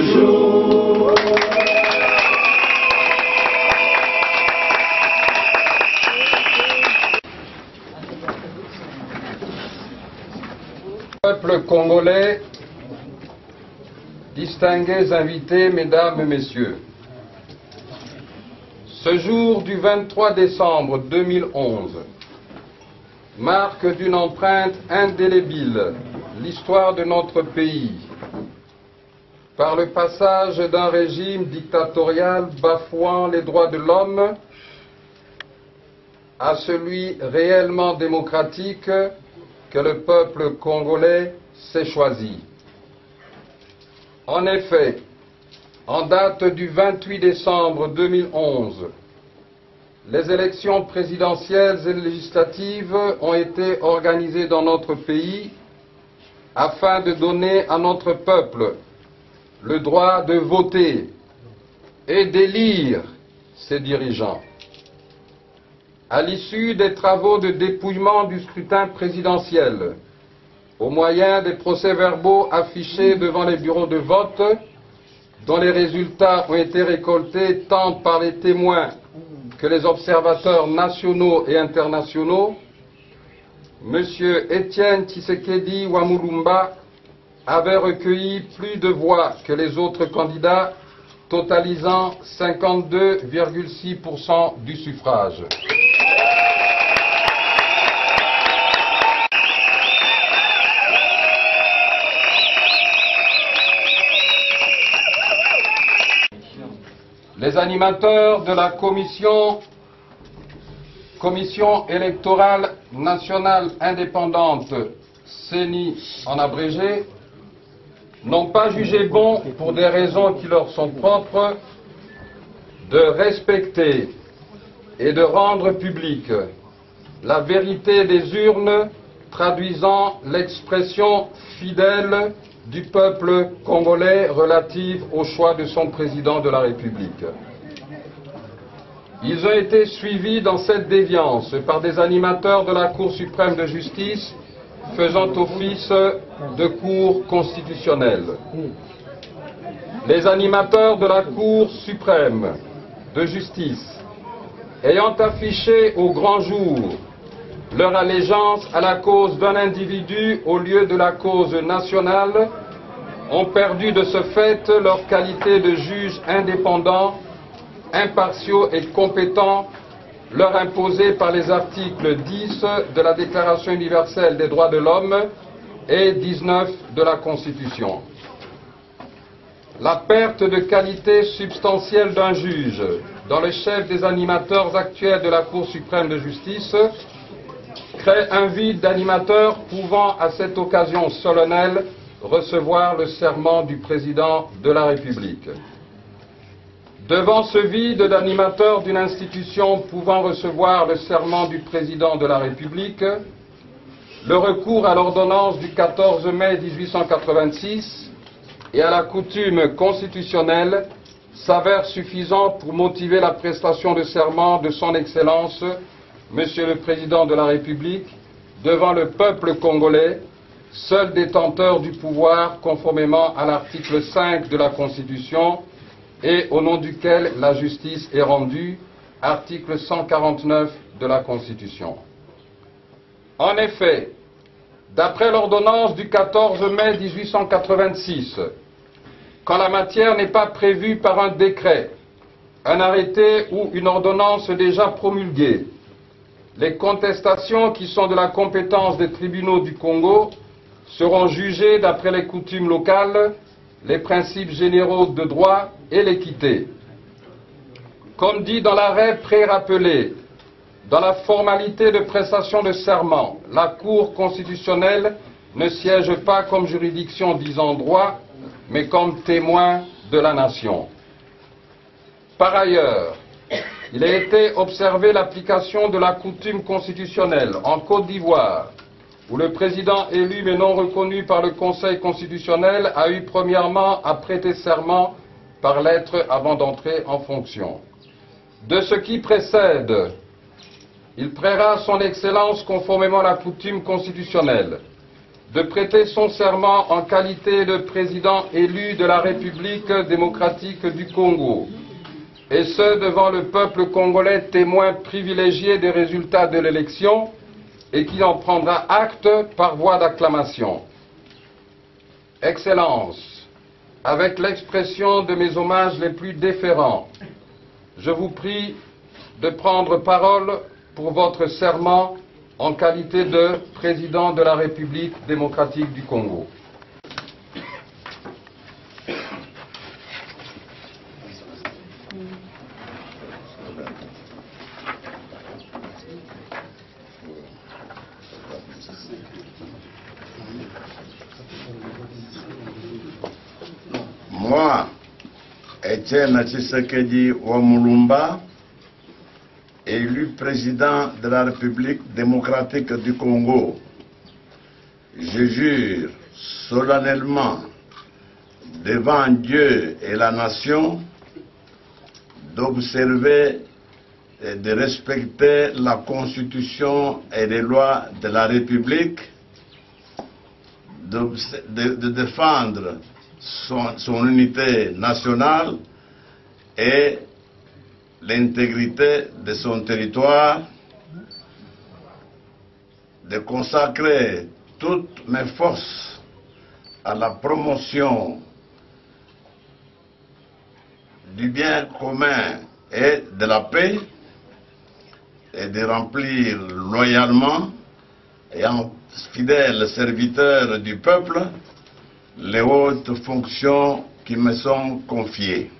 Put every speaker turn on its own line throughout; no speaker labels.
jour.
Peuple congolais, distingués invités, mesdames et messieurs, ce jour du 23 décembre 2011 marque d'une empreinte indélébile l'histoire de notre pays par le passage d'un régime dictatorial bafouant les droits de l'homme à celui réellement démocratique que le peuple congolais s'est choisi. En effet, en date du 28 décembre 2011, les élections présidentielles et législatives ont été organisées dans notre pays afin de donner à notre peuple le droit de voter et d'élire ses dirigeants. À l'issue des travaux de dépouillement du scrutin présidentiel, au moyen des procès-verbaux affichés devant les bureaux de vote, dont les résultats ont été récoltés tant par les témoins que les observateurs nationaux et internationaux, M. Étienne Tshisekedi Wamulumba avait recueilli plus de voix que les autres candidats, totalisant 52,6% du suffrage. Les animateurs de la Commission électorale nationale indépendante, CENI en abrégé, n'ont pas jugé bon, pour des raisons qui leur sont propres, de respecter et de rendre publique la vérité des urnes traduisant l'expression fidèle du peuple congolais relative au choix de son président de la République. Ils ont été suivis dans cette déviance par des animateurs de la Cour suprême de justice faisant office de Cour constitutionnelle. Les animateurs de la Cour suprême de justice ayant affiché au grand jour leur allégeance à la cause d'un individu au lieu de la cause nationale ont perdu de ce fait leur qualité de juges indépendants, impartiaux et compétents leur imposée par les articles 10 de la Déclaration universelle des droits de l'homme et 19 de la Constitution. La perte de qualité substantielle d'un juge dans le chef des animateurs actuels de la Cour suprême de justice crée un vide d'animateurs pouvant à cette occasion solennelle recevoir le serment du président de la République. Devant ce vide d'animateurs d'une institution pouvant recevoir le serment du président de la République, le recours à l'ordonnance du 14 mai 1886 et à la coutume constitutionnelle s'avère suffisant pour motiver la prestation de serment de son Excellence, Monsieur le Président de la République, devant le peuple congolais, seul détenteur du pouvoir conformément à l'article 5 de la Constitution et au nom duquel la justice est rendue, article 149 de la Constitution. En effet, d'après l'ordonnance du 14 mai 1886, quand la matière n'est pas prévue par un décret, un arrêté ou une ordonnance déjà promulguée, les contestations qui sont de la compétence des tribunaux du Congo seront jugées d'après les coutumes locales, les principes généraux de droit et l'équité. Comme dit dans l'arrêt pré-rappelé, dans la formalité de prestation de serment, la Cour constitutionnelle ne siège pas comme juridiction disant droit, mais comme témoin de la nation. Par ailleurs, il a été observé l'application de la coutume constitutionnelle en Côte d'Ivoire, où le président élu mais non reconnu par le Conseil constitutionnel a eu premièrement à prêter serment par lettre avant d'entrer en fonction. De ce qui précède, il prêtera son Excellence conformément à la coutume constitutionnelle. de prêter son serment en qualité de président élu de la République démocratique du Congo, et ce devant le peuple congolais témoin privilégié des résultats de l'élection et qui en prendra acte par voie d'acclamation. Excellences, avec l'expression de mes hommages les plus déférents, je vous prie de prendre parole pour votre serment en qualité de président de la République démocratique du Congo.
Moi, Etienne Tshisekedi Wamulumba, élu président de la République démocratique du Congo, je jure solennellement devant Dieu et la nation d'observer et de respecter la Constitution et les lois de la République, de défendre son unité nationale et l'intégrité de son territoire, de consacrer toutes mes forces à la promotion du bien commun et de la paix, et de remplir loyalement et en fidèle serviteur du peuple les hautes fonctions qui me sont confiées.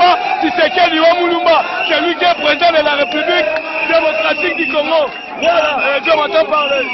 Félix-Antoine Tshisekedi Mulumba, c'est lui qui est président de la République démocratique du Congo. Voilà, je m'entends parler.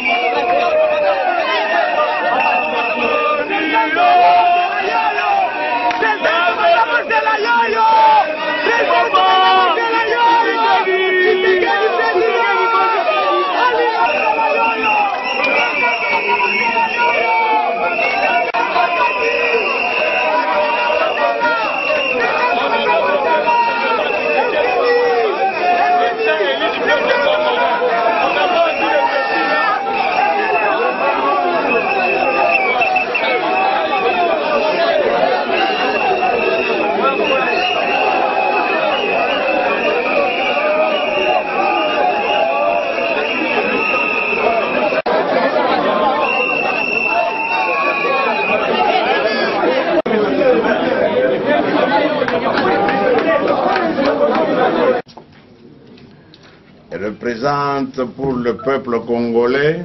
Représente pour le peuple congolais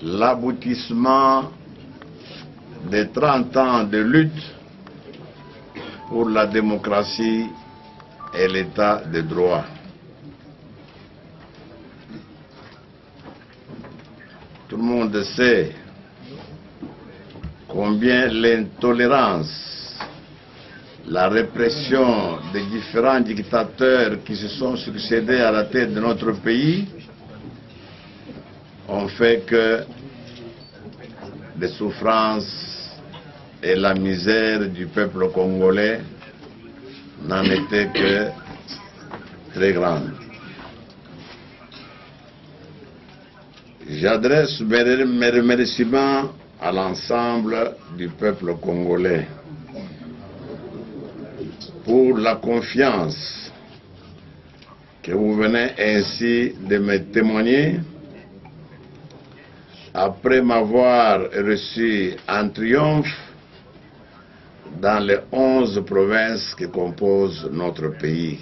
l'aboutissement de 30 ans de lutte pour la démocratie et l'état de droit. Tout le monde sait combien l'intolérance, la répression des différents dictateurs qui se sont succédés à la tête de notre pays ont fait que les souffrances et la misère du peuple congolais n'en étaient que très grandes. J'adresse mes remerciements à l'ensemble du peuple congolais pour la confiance que vous venez ainsi de me témoigner après m'avoir reçu en triomphe dans les 11 provinces qui composent notre pays.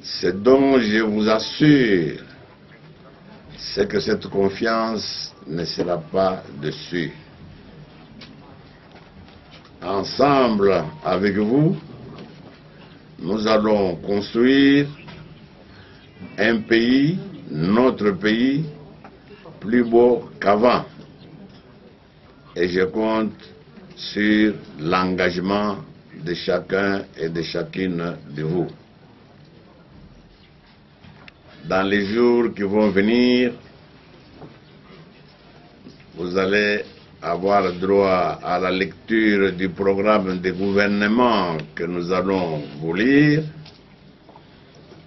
Ce dont je vous assure, c'est que cette confiance ne sera pas déçue. Ensemble avec vous, nous allons construire un pays, notre pays, plus beau qu'avant. Et je compte sur l'engagement de chacun et de chacune de vous. Dans les jours qui vont venir, vous allez avoir droit à la lecture du programme de gouvernement que nous allons vous lire.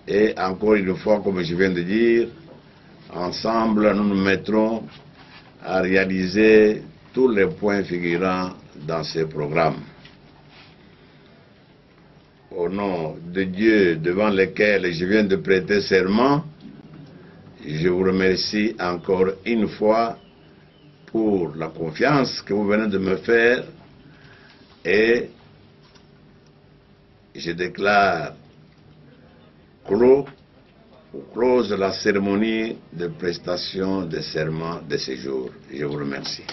Et encore une fois, comme je viens de dire, ensemble, nous nous mettrons à réaliser tous les points figurant dans ces programmes. Au nom de Dieu devant lequel je viens de prêter serment, je vous remercie encore une fois pour la confiance que vous venez de me faire et je déclare close la cérémonie de prestation de serment de ce jour. Je vous remercie.